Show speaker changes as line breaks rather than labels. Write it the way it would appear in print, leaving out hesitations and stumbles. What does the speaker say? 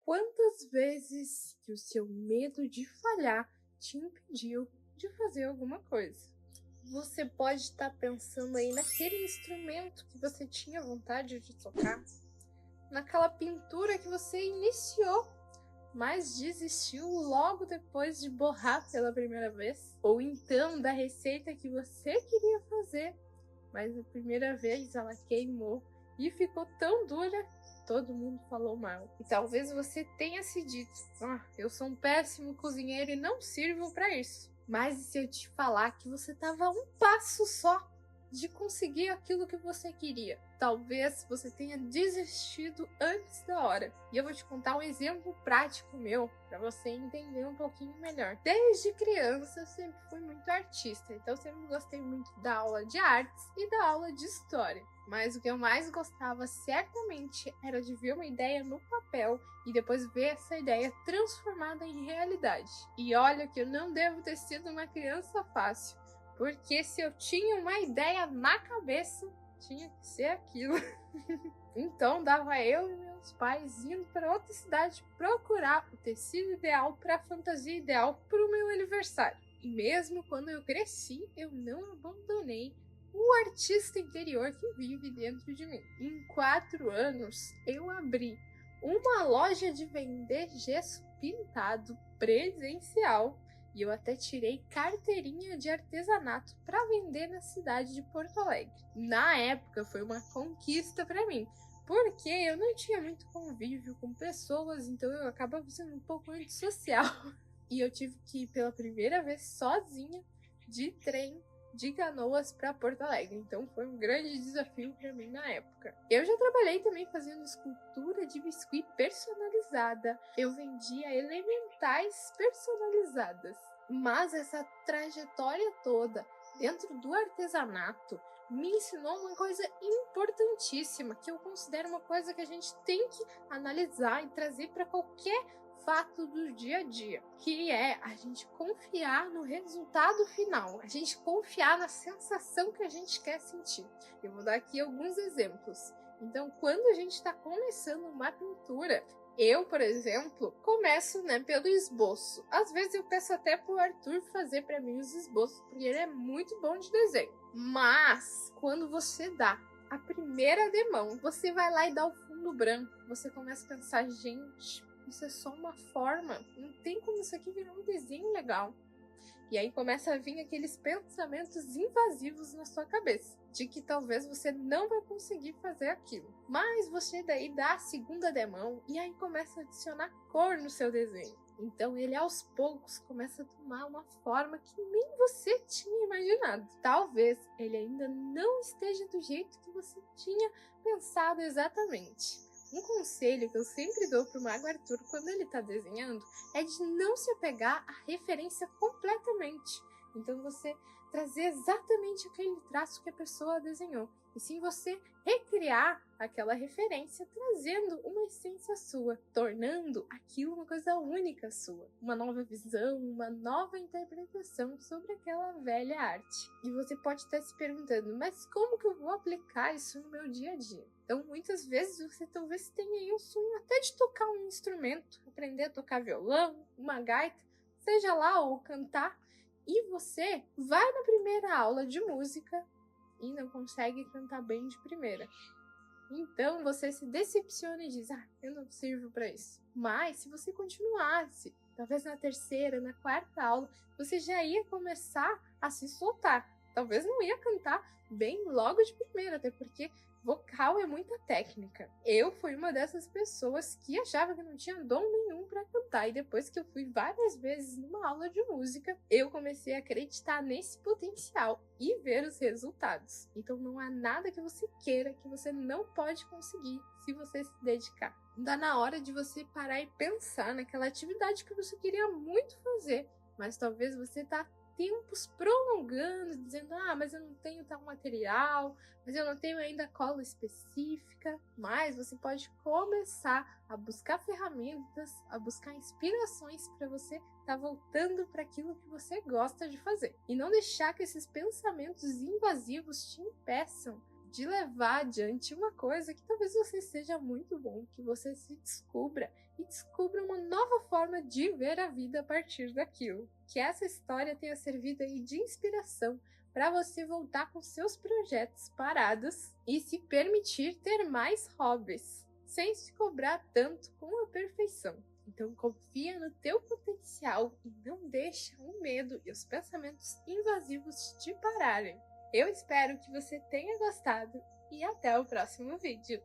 Quantas vezes que o seu medo de falhar te impediu de fazer alguma coisa? Você pode estar pensando aí naquele instrumento que você tinha vontade de tocar, naquela pintura que você iniciou, mas desistiu logo depois de borrar pela primeira vez, ou então da receita que você queria fazer, mas a primeira vez ela queimou e ficou tão dura que todo mundo falou mal. E talvez você tenha se dito: eu sou um péssimo cozinheiro e não sirvo para isso. Mas e se eu te falar que você estava a um passo só de conseguir aquilo que você queria? Talvez você tenha desistido antes da hora. E eu vou te contar um exemplo prático meu para você entender um pouquinho melhor. Desde criança eu sempre fui muito artista, então eu sempre gostei muito da aula de artes e da aula de história. Mas o que eu mais gostava certamente era de ver uma ideia no papel e depois ver essa ideia transformada em realidade. E olha que eu não devo ter sido uma criança fácil, porque se eu tinha uma ideia na cabeça, tinha que ser aquilo. Então dava eu e meus pais indo para outra cidade procurar o tecido ideal para a fantasia ideal para o meu aniversário. E mesmo quando eu cresci, eu não abandonei o artista interior que vive dentro de mim. Em 4 anos, eu abri uma loja de vender gesso pintado presencial e eu até tirei carteirinha de artesanato para vender na cidade de Porto Alegre. Na época foi uma conquista para mim, porque eu não tinha muito convívio com pessoas, então eu acabava sendo um pouco antissocial. E eu tive que ir pela primeira vez sozinha de trem de Canoas para Porto Alegre, então foi um grande desafio para mim na época. Eu já trabalhei também fazendo escultura de biscuit personalizada, eu vendia elementais personalizadas, mas essa trajetória toda dentro do artesanato me ensinou uma coisa importantíssima, que eu considero uma coisa que a gente tem que analisar e trazer para qualquer fato do dia a dia, que é a gente confiar no resultado final, a gente confiar na sensação que a gente quer sentir. Eu vou dar aqui alguns exemplos. Então, quando a gente está começando uma pintura, eu, por exemplo, começo pelo esboço. Às vezes eu peço até pro Arthur fazer para mim os esboços, porque ele é muito bom de desenho. Mas, quando você dá a primeira demão, você vai lá e dá o fundo branco, você começa a pensar: gente, isso é só uma forma, não tem como isso aqui virar um desenho legal. E aí começa a vir aqueles pensamentos invasivos na sua cabeça, de que talvez você não vai conseguir fazer aquilo. Mas você daí dá a segunda demão e aí começa a adicionar cor no seu desenho. Então ele aos poucos começa a tomar uma forma que nem você tinha imaginado. Talvez ele ainda não esteja do jeito que você tinha pensado exatamente. Um conselho que eu sempre dou pro Mago Arthur quando ele tá desenhando é de não se apegar à referência completamente. Então você trazer exatamente aquele traço que a pessoa desenhou. E sim você recriar aquela referência trazendo uma essência sua, tornando aquilo uma coisa única sua. Uma nova visão, uma nova interpretação sobre aquela velha arte. E você pode estar se perguntando: mas como que eu vou aplicar isso no meu dia a dia? Então, muitas vezes você talvez tenha aí o sonho até de tocar um instrumento, aprender a tocar violão, uma gaita, seja lá, ou cantar, e você vai na primeira aula de música e não consegue cantar bem de primeira. Então você se decepciona e diz: eu não sirvo para isso. Mas se você continuasse, talvez na terceira, na quarta aula, você já ia começar a se soltar. Talvez não ia cantar bem logo de primeira, até porque vocal é muita técnica. Eu fui uma dessas pessoas que achava que não tinha dom nenhum para cantar, e depois que eu fui várias vezes numa aula de música, eu comecei a acreditar nesse potencial e ver os resultados. Então não há nada que você queira que você não pode conseguir se você se dedicar. Dá na hora de você parar e pensar naquela atividade que você queria muito fazer, mas talvez você tá tempos prolongando, dizendo: mas eu não tenho tal material, mas eu não tenho ainda cola específica. Mas você pode começar a buscar ferramentas, a buscar inspirações para você estar voltando para aquilo que você gosta de fazer. E não deixar que esses pensamentos invasivos te impeçam de levar adiante uma coisa que talvez você seja muito bom, que você se descubra e descubra uma nova forma de ver a vida a partir daquilo. Que essa história tenha servido aí de inspiração para você voltar com seus projetos parados e se permitir ter mais hobbies, sem se cobrar tanto com a perfeição. Então confia no teu potencial e não deixa o medo e os pensamentos invasivos te pararem. Eu espero que você tenha gostado e até o próximo vídeo.